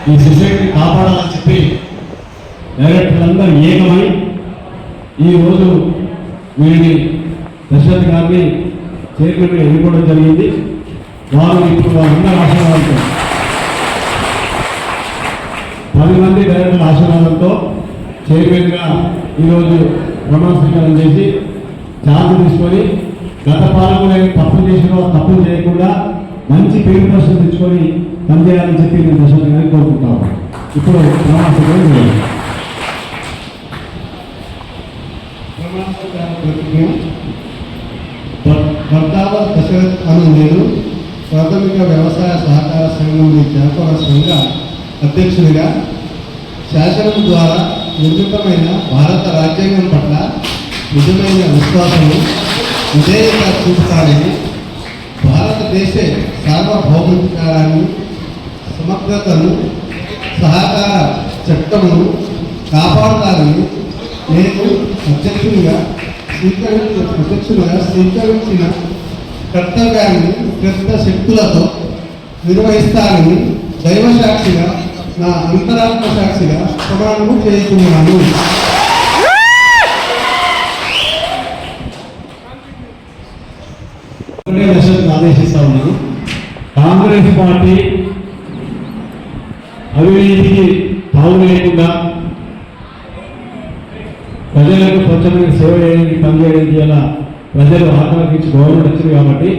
ఈ సొసైటీని కాపాడాలని చెప్పి డైరెక్టర్లందరూ ఏకమై ఈరోజు వీరిని దశరథ్ గారిని చైర్మన్గా ఎన్నుకోవడం జరిగింది. వారు ఇప్పుడు వారందరి ఆశీర్వాదంతో 10 మంది డైరెక్టర్ల ఆశీర్వాదంతో చైర్మన్గా ఈరోజు ప్రమాణ స్వీకారం చేసి ఛార్జ్ తీసుకొని గత పాలకులు తప్పులు చేసినా తప్పులు చేయకుండా మంచి పేరు ప్రశ్న తెచ్చుకొని పనిచేయాలని చెప్పి నేను దశరథ్ గారిని కోరుకుంటాను. ఇప్పుడు ప్రమాణ స్వీకారం చేయాలి. వర్ధావత్ దశరథ్ అను నేను ప్రాథమిక వ్యవసాయ సహకార సంఘం వ్యాపార సంఘ అధ్యక్షునిగా శాసనం ద్వారా నిర్మితమైన భారత రాజ్యాంగం పట్ల నిజమైన విశ్వాసము విధేయత చూపుతానని, భారతదేశ సార్వభౌమాధికారాన్ని, సమగ్రతను, సహకార చట్టమును కాపాడుతానని నేను అధ్యక్షునిగా స్వీకరించిన కర్తవ్యాన్ని శ్రద్ధ శక్తులతో నిర్వహిస్తానని దైవసాక్షిగా నా అంతరాత్మ సాక్షిగా ప్రమాణము చేస్తున్నాను. ఆదేశిస్తా ఉన్నాను. కాంగ్రెస్ పార్టీ అవినీతికి తావు లేకుండా ప్రజలకు స్వచ్ఛమైన సేవ చేయడానికి పనిచేయడానికి అలా ప్రజలు ఆకాంక్షించి గౌరవం వచ్చింది. కాబట్టి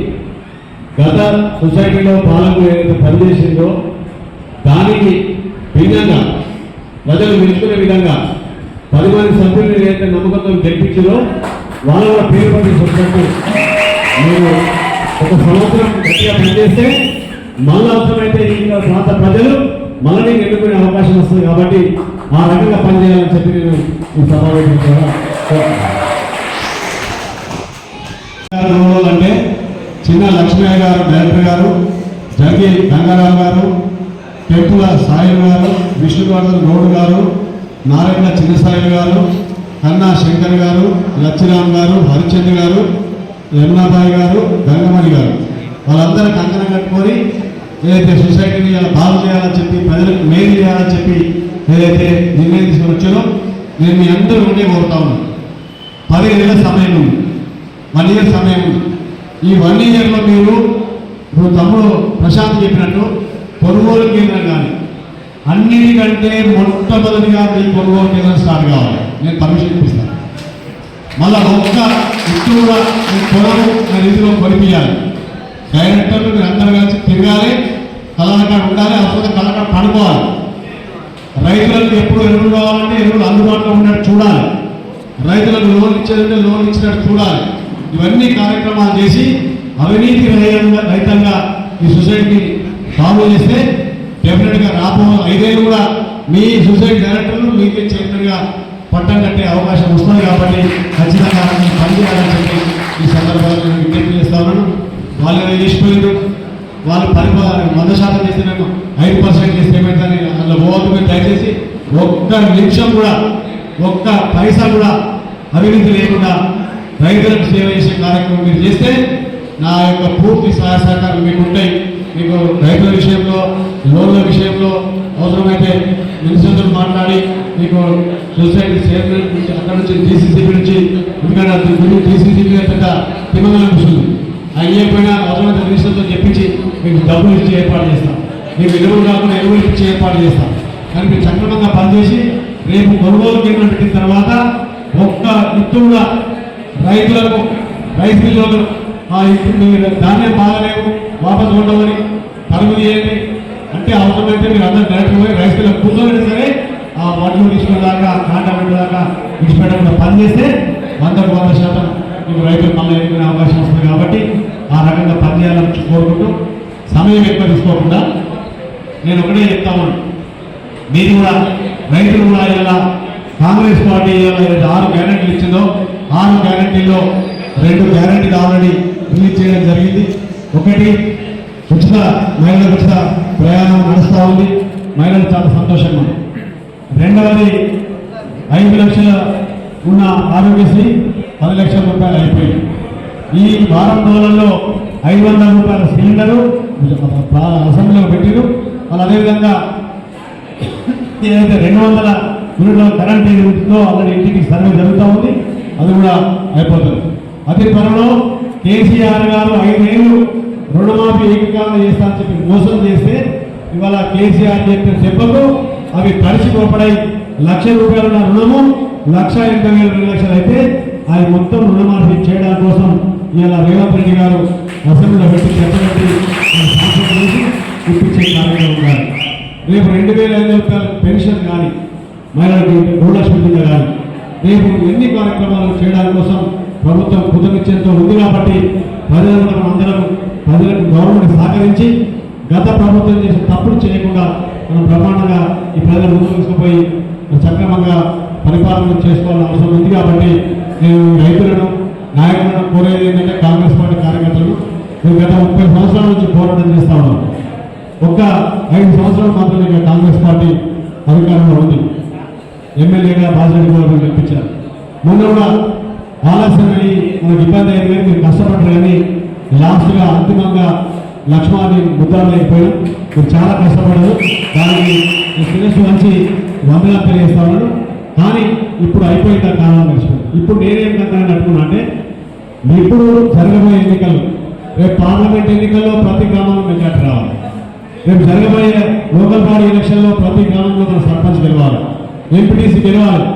గత సొసైటీలో పాలకులు ఏదైతే పనిచేసిందో దానికి భిన్నంగా ప్రజలు మెచ్చుకునే విధంగా 10 మంది సభ్యులు ఏదైతే నమ్మకంతో గెలిపించిందో వాళ్ళ పేరు పడి సొసైటీ మీరు 1 సంవత్సరం గట్టిగా పనిచేస్తే మళ్ళీ అవసరమైతే ఇంకా ప్రాంత ప్రజలు మళ్ళీ ఎన్నుకునే అవకాశం వస్తుంది. కాబట్టి ఆ రకంగా పనిచేయాలని చెప్పి నేను ఈ సమావేశం ద్వారా అంటే చిన్న లక్ష్మయ్య గారు డైరెక్టర్ గారు, జంగి గంగారాం గారు, టెంపుల సాయి గారు, విష్ణువర్ధన్ గౌడ్ గారు, నారాయణ చిన్నసాయి గారు, కన్నా శంకర్ గారు, లచ్చిరామ్ గారు, హరిచంద్ర గారు, యమునాబాయి గారు, గంగమణి గారు వాళ్ళందరూ కంకణం కట్టుకొని ఏదైతే సొసైటీని బాగు చేయాలని చెప్పి ప్రజలకు మేలు చేయాలని చెప్పి ఏదైతే నిర్ణయం తీసుకొని వచ్చారో నేను మీ అందరూ ఉండే కోరుతా ఉన్నాను. 10 నెలల సమయం ఉంది, 1 ఇయర్ సమయం ఉంది. ఈ 1 ఇయర్లో మీరు ఇప్పుడు తమ్ముడు ప్రశాంత్ చెప్పినట్టు కొనుగోలు కేంద్రం కానీ అన్నిటికంటే మొట్టమొదటిగా మీ కొనుగోలు కేంద్రం స్టార్ట్ కావాలి. నేను పర్మిషన్ ఇప్పిస్తాను. మళ్ళా ఒక్క ఇటు కూడా మీ పొలం రీతిలో కొనిపించాలి. డైరెక్టర్లు మీరు అందరూ కలిసి తిరగాలి, కళాకారు ఉండాలి, అవసరం కళాకారు పడుకోవాలి. రైతులకు ఎప్పుడు ఎరువులు కావాలంటే ఎరువులు అందుబాటులో ఉన్నట్టు చూడాలి. రైతులకు లోన్ ఇచ్చేదంటే లోన్ ఇచ్చినట్టు చూడాలి. ఇవన్నీ కార్యక్రమాలు చేసి అవినీతి రహితంగా ఈ సొసైటీని బాగు చేస్తే డెఫినెట్గా రాబో 5 ఏళ్ళు కూడా మీ సొసైటీ డైరెక్టర్లు మీకే చైర్మన్గా పట్టం కట్టే అవకాశం వస్తుంది. కాబట్టి ఖచ్చితంగా పనిచేయాలని చెప్పి ఈ సందర్భంగా నేను విజ్ఞప్తి చేస్తా ఉన్నాను. వాళ్ళు చేసిపోయారు, వాళ్ళు 100% చేస్తే నాకు 5% చేస్తే ఏమైందని అందులో పోవద్దు. దయచేసి ఒక్క నిమిషం కూడా, ఒక్క పైసా కూడా అవినీతి లేకుండా రైతులకు సేవ చేసే కార్యక్రమం మీరు చేస్తే నా యొక్క పూర్తి సహాయ సహకారం మీకు ఉంటాయి. మీకు రైతుల విషయంలో, లోన్ల విషయంలో అవసరమైతే మినిస్టర్తో మాట్లాడి మీకు సొసైటీ చైర్మన్ నుంచి అక్కడ నుంచి DCCB నుంచి, ఎందుకంటే DCCB పెద్ద తిమ్మగల వస్తుంది, అయ్యకపోయినా అవసరమైతే మినిస్టర్తో చెప్పించి మీకు డబ్బులు ఇచ్చి ఏర్పాటు చేస్తాం. మీకు ఎరువులు కాకుండా ఎరువులు ఇచ్చి ఏర్పాటు చేస్తాం. కానీ మీరు సక్రమంగా పనిచేసి రేపు కొనుగోలు కేంద్రం పెట్టిన తర్వాత ఒక్క ఇత్తు కూడా రైతులకు రైస్ మిల్లులకు ఇప్పుడు ధాన్యం బాగాలేవు వాపసు ఉండవని పరుగు చేయండి అంటే అవసరమైతే మీరు అందరూ డైరెక్ట్ పోయి రైస్ మిల్లు కూర్చోబెట్టి సరే ఆ వడ్లు తీసుకునేదాకా కాంటా పెట్టేదాకా విడిచిపెట్టకుండా పనిచేస్తే 100% మీకు రైతులు మళ్ళీ ఎన్నుకునే అవకాశం వస్తుంది. కాబట్టి ఆ రకంగా పనిచేయాలని కోరుకుంటూ సమయం ఎక్కువ తీసుకోకుండా నేను ఒకటే చెప్తా ఉన్నాను. మీరు కూడా రైతులు కూడా ఇలా కాంగ్రెస్ పార్టీ 6 గ్యారెంటీలు ఇచ్చిందో 6 గ్యారెంటీల్లో 2 గ్యారెంటీలు ఆల్రెడీ రిలీజ్ చేయడం జరిగింది. ఒకటి మహిళలకు ఉచిత ప్రయాణం నడుస్తూ ఉంది, మహిళలు చాలా సంతోషంగా ఉంది. రెండవది 5 లక్షల ఉన్న ఆరోగ్యశ్రీ 10 లక్షల రూపాయలు అయిపోయింది. ఈ వారం రోజులలో 500 రూపాయల సిలిండరు అసెంబ్లీలో పెట్టిరు. వాళ్ళు అదేవిధంగా ఏదైతే 200 యూనిట్ల కరెంట్ ఏదైతుందో ఆల్రెడీ ఇంటికి సర్వే జరుగుతూ ఉంది, అది కూడా అయిపోతుంది. అతి త్వరలో కేసీఆర్ గారు 5 ఏళ్ళు రుణమాఫీ ఏకకాలంలో చేస్తా అని చెప్పి మోసం చేస్తే ఇవాళ కేసీఆర్ చెప్పిన దెబ్బకు అవి పరిచిపోపడాయి. 1,00,000 రూపాయల రుణము 1,80,000 2 లక్షలు అయితే అది మొత్తం రుణమాఫీ చేయడం కోసం ఇవాళ రేవంత్ రెడ్డి గారు అసెంబ్లీలో పెట్టి చెప్పబెట్టి ఇప్పించే కార్యక్రమం కాదు. రేపు 2,500 రూపాయల పెన్షన్ కానీ మహిళలకు గృహలక్ష్మి కింద కానీ రేపు ఎన్ని కార్యక్రమాలు చేయడం కోసం ప్రభుత్వం కృతనిశ్చయంతో ఉంది. కాబట్టి ప్రజలకు అందరం ప్రజలకు గవర్నమెంట్ సహకరించి గత ప్రభుత్వం చేసిన తప్పులు చేయకుండా మనం బ్రహ్మాండంగా ఈ ప్రజలు ముందుకు తీసుకుపోయి సక్రమంగా పరిపాలన చేసుకోవాలని అవసరం ఉంది. కాబట్టి నేను రైతులను నాయకులను కోరేది ఏంటంటే కాంగ్రెస్ పార్టీ కార్యకర్తలు మేము గత 30 సంవత్సరాల నుంచి పోరాటం చేస్తా ఉన్నాం. ఒక్క 5 సంవత్సరాలు మాత్రమే ఇక్కడ కాంగ్రెస్ పార్టీ అధికారంలో ఉంది. ఎమ్మెల్యేగా బాధ్యత గెలిపించారు. మొన్న కూడా ఆలస్యమని మనకు ఇబ్బంది అయింది, కానీ మీరు కష్టపడ్డారు. కానీ లాస్ట్గా అంతిమంగా లక్ష్మాన్ని ముద్దాలు అయిపోయాం. మీరు చాలా కష్టపడదు, దానికి శిరస్సు మంచి వందనాలు తెలియజేస్తా ఉన్నాను. కానీ ఇప్పుడు అయిపోయిన కాలం మర్చిపోయింది. ఇప్పుడు నేనేం అనుకున్నా అంటే ఇప్పుడు జరగబోయే ఎన్నికలు, రేపు పార్లమెంట్ ఎన్నికల్లో ప్రతి గ్రామంలో మెజార్టీ రావాలి. రేపు జరగబోయే లోకల్ బాడీ ఎలక్షన్లో ప్రతి గ్రామంలో మన సర్పంచ్ గెలవాలి, ఎంపీటీసీ గెలవాలి,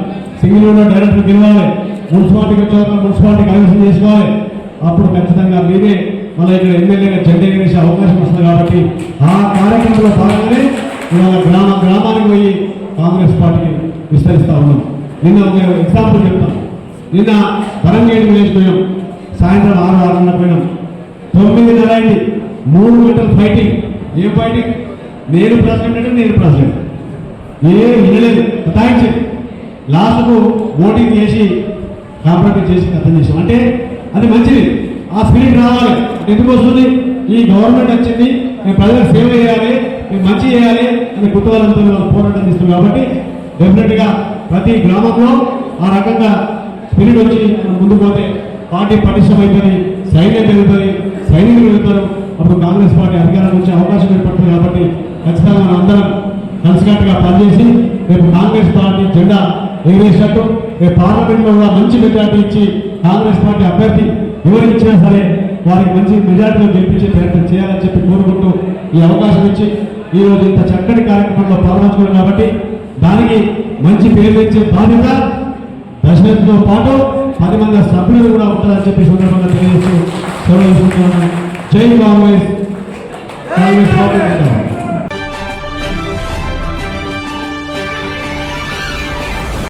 సింగిల్ విండో డైరెక్టర్ గెలవాలి, మున్సిపాలిటీకి వచ్చే మున్సిపాలిటీ కమిషన్ చేసుకోవాలి. అప్పుడు ఖచ్చితంగా మీరే మళ్ళీ ఇక్కడ ఎమ్మెల్యేగా జెండా ఎగరేసే అవకాశం వస్తుంది. కాబట్టి ఆ కార్యక్రమంలో భాగంగానే ఇవాళ గ్రామానికి పోయి కాంగ్రెస్ పార్టీని విస్తరిస్తూ ఉన్నాం. నిన్న ఒక ఎగ్జాంపుల్ చెప్తాను. నిన్న వరంగేడు వేసిపోయాం, సాయంత్రం 6-6:30 పోయినాం. 9:30 అయింది, 3 గంటలు ఫైటింగ్. ఏం ఫైటింగ్? నేను ప్రెసిడెంట్ అంటే నేను ప్రెసిడెంట్, ఏం వినలేదు, థ్యాంక్స్. లాస్ట్కు ఓటింగ్ చేసి కాంప్రమైజ్ చేసి అర్థం చేసాం. అంటే అది మంచిది, ఆ స్పిరిట్ రావాలి. ఎందుకు వస్తుంది? ఈ గవర్నమెంట్ వచ్చింది, మేము ప్రజలకు సేవ చేయాలి, మేము మంచి చేయాలి అని కుటుంబాలతో పోరాటం చేస్తుంది. కాబట్టి డెఫినెట్గా ప్రతి గ్రామంలో ఆ రకంగా స్పిరిట్ వచ్చి ముందుకు పోతే పార్టీ పటిష్టమైపోయి, సైన్యం పెరుగుతుంది, సైనికులు వెళ్తారు. అప్పుడు కాంగ్రెస్ పార్టీ అధికారం వచ్చే అవకాశం ఏర్పడుతుంది. కాబట్టి ఖచ్చితంగా మనం అందరం కలిసికట్టుగా పనిచేసి రేపు కాంగ్రెస్ పార్టీ జెండా ఎగిరేసినట్టు రేపు పార్లమెంట్లో కూడా మంచి మెజార్టీ ఇచ్చి కాంగ్రెస్ పార్టీ అభ్యర్థి ఎవరు ఇచ్చినా సరే వారికి మంచి మెజార్టీలో గెలిపించే ప్రయత్నం చేయాలని చెప్పి కోరుకుంటూ ఈ అవకాశం ఇచ్చి ఈరోజు ఇంత చక్కటి కార్యక్రమంలో పాల్గొంటున్నాం. కాబట్టి దానికి మంచి పేరు తెచ్చే బాధ్యత దశరథతో పాటు 10 మంది సభ్యులు కూడా ఉంటారని చెప్పి సందర్భంగా తెలియజేస్తూ సెలవు తీసుకుంటున్నాను. జై కాంగ్రెస్, కాంగ్రెస్ పార్టీ.